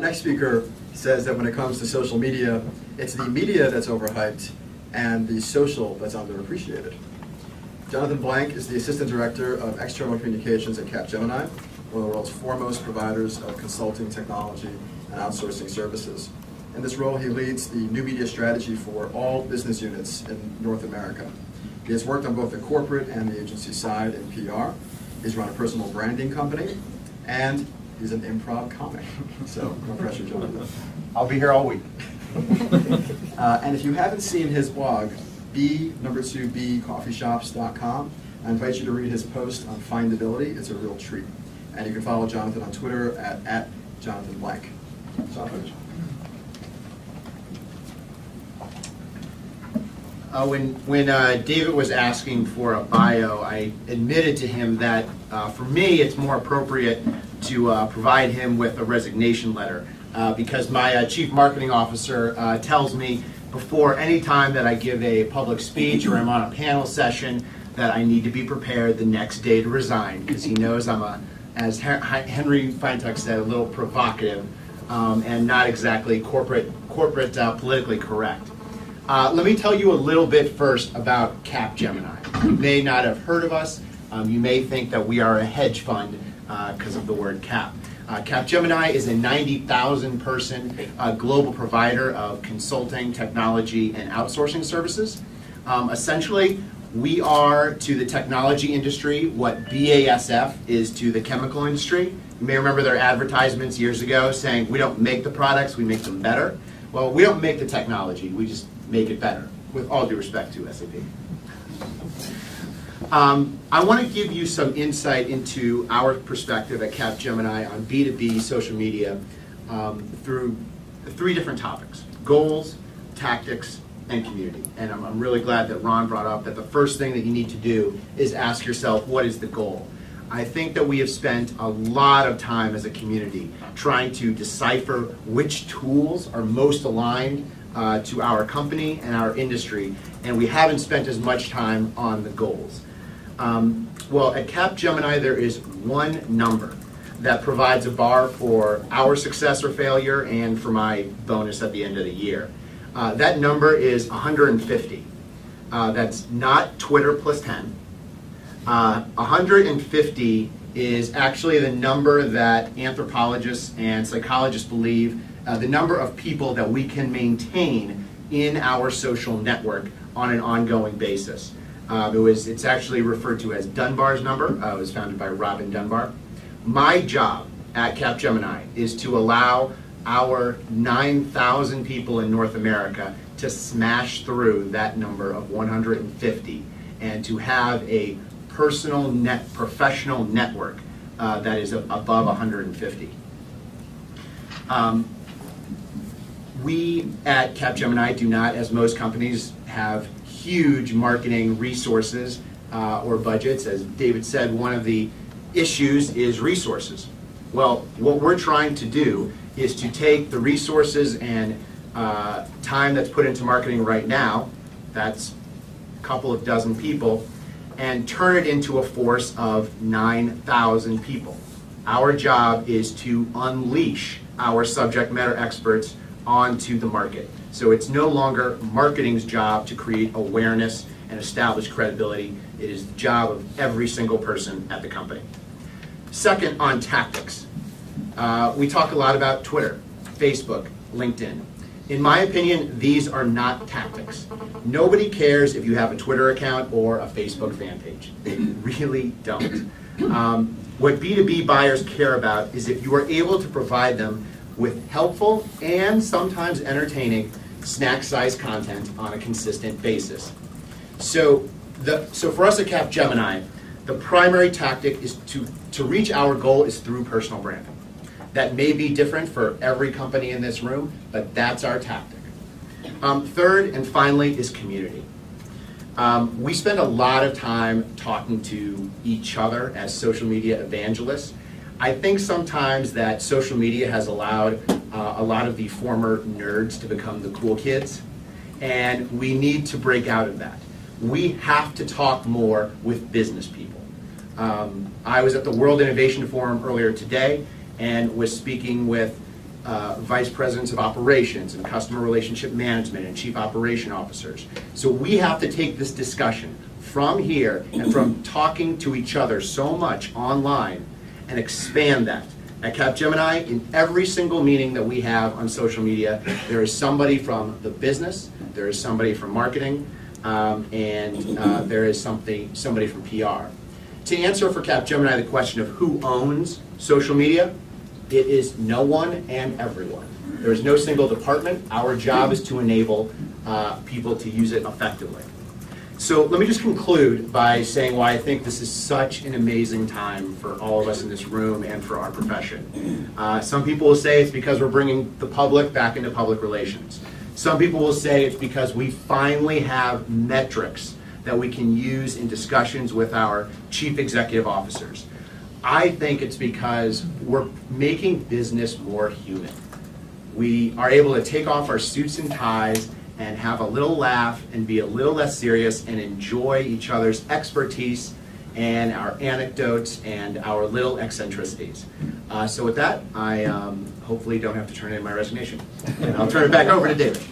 next speaker says that when it comes to social media, it's the media that's overhyped and the social that's underappreciated. Jonathan Blank is the Assistant Director of External Communications at Capgemini, one of the world's foremost providers of consulting, technology, and outsourcing services. In this role, he leads the new media strategy for all business units in North America. He has worked on both the corporate and the agency side in PR. He's run a personal branding company, and he's an improv comic. So, no pressure, Jonathan. I'll be here all week. And if you haven't seen his blog, B2Bcoffeeshops.com, I invite you to read his post on findability. It's a real treat. And you can follow Jonathan on Twitter at Jonathan Blank. Jonathan. When David was asking for a bio, I admitted to him that for me it's more appropriate to provide him with a resignation letter because my chief marketing officer tells me before any time that I give a public speech or I'm on a panel session that I need to be prepared the next day to resign because he knows I'm, as Henry Feintuck said, a little provocative and not exactly corporate politically correct. Let me tell you a little bit first about Capgemini. You may not have heard of us. You may think that we are a hedge fund because of the word cap. Capgemini is a 90,000 person global provider of consulting, technology, and outsourcing services. Essentially, we are to the technology industry what BASF is to the chemical industry. You may remember their advertisements years ago saying, we don't make the products, we make them better. Well, we don't make the technology, we just make it better, with all due respect to SAP. I want to give you some insight into our perspective at Capgemini on B2B social media through 3 different topics: goals, tactics, and community. And I'm really glad that Ron brought up that the first thing that you need to do is ask yourself, what is the goal? I think that we have spent a lot of time as a community trying to decipher which tools are most aligned to our company and our industry, and we haven't spent as much time on the goals. Well, at Capgemini, there is one number that provides a bar for our success or failure and for my bonus at the end of the year. That number is 150. That's not Twitter plus 10. 150 is actually the number that anthropologists and psychologists believe the number of people that we can maintain in our social network on an ongoing basis. It's actually referred to as Dunbar's number. It was founded by Robin Dunbar. My job at Capgemini is to allow our 9,000 people in North America to smash through that number of 150 and to have a professional network that is above 150. We at Capgemini do not, as most companies, have huge marketing resources or budgets. As David said, one of the issues is resources. Well, what we're trying to do is to take the resources and time that's put into marketing right now, that's a couple of dozen people, and turn it into a force of 9,000 people. Our job is to unleash our subject matter experts onto the market. So it's no longer marketing's job to create awareness and establish credibility. It is the job of every single person at the company. Second, on tactics. We talk a lot about Twitter, Facebook, LinkedIn. In my opinion, these are not tactics. Nobody cares if you have a Twitter account or a Facebook fan page. They really don't. What B2B buyers care about is if you are able to provide them with helpful and sometimes entertaining snack-sized content on a consistent basis. So for us at Capgemini, the primary tactic is to reach our goal is through personal branding. That may be different for every company in this room, but that's our tactic. Third and finally is community. We spend a lot of time talking to each other as social media evangelists. I think sometimes that social media has allowed a lot of the former nerds to become the cool kids, and we need to break out of that. We have to talk more with business people. I was at the World Innovation Forum earlier today and was speaking with vice presidents of operations and customer relationship management and chief operation officers. So we have to take this discussion from here and from talking to each other so much online and expand that. At Capgemini, in every single meeting that we have on social media, there is somebody from the business, there is somebody from marketing, and there is somebody from PR. To answer for Capgemini the question of who owns social media, it is no one and everyone. There is no single department. Our job is to enable people to use it effectively. So let me just conclude by saying why I think this is such an amazing time for all of us in this room and for our profession. Some people will say it's because we're bringing the public back into public relations. Some people will say it's because we finally have metrics that we can use in discussions with our chief executive officers. I think it's because we're making business more human. We are able to take off our suits and ties and have a little laugh and be a little less serious and enjoy each other's expertise and our anecdotes and our little eccentricities. So with that, I hopefully don't have to turn in my resignation. And I'll turn it back over to David.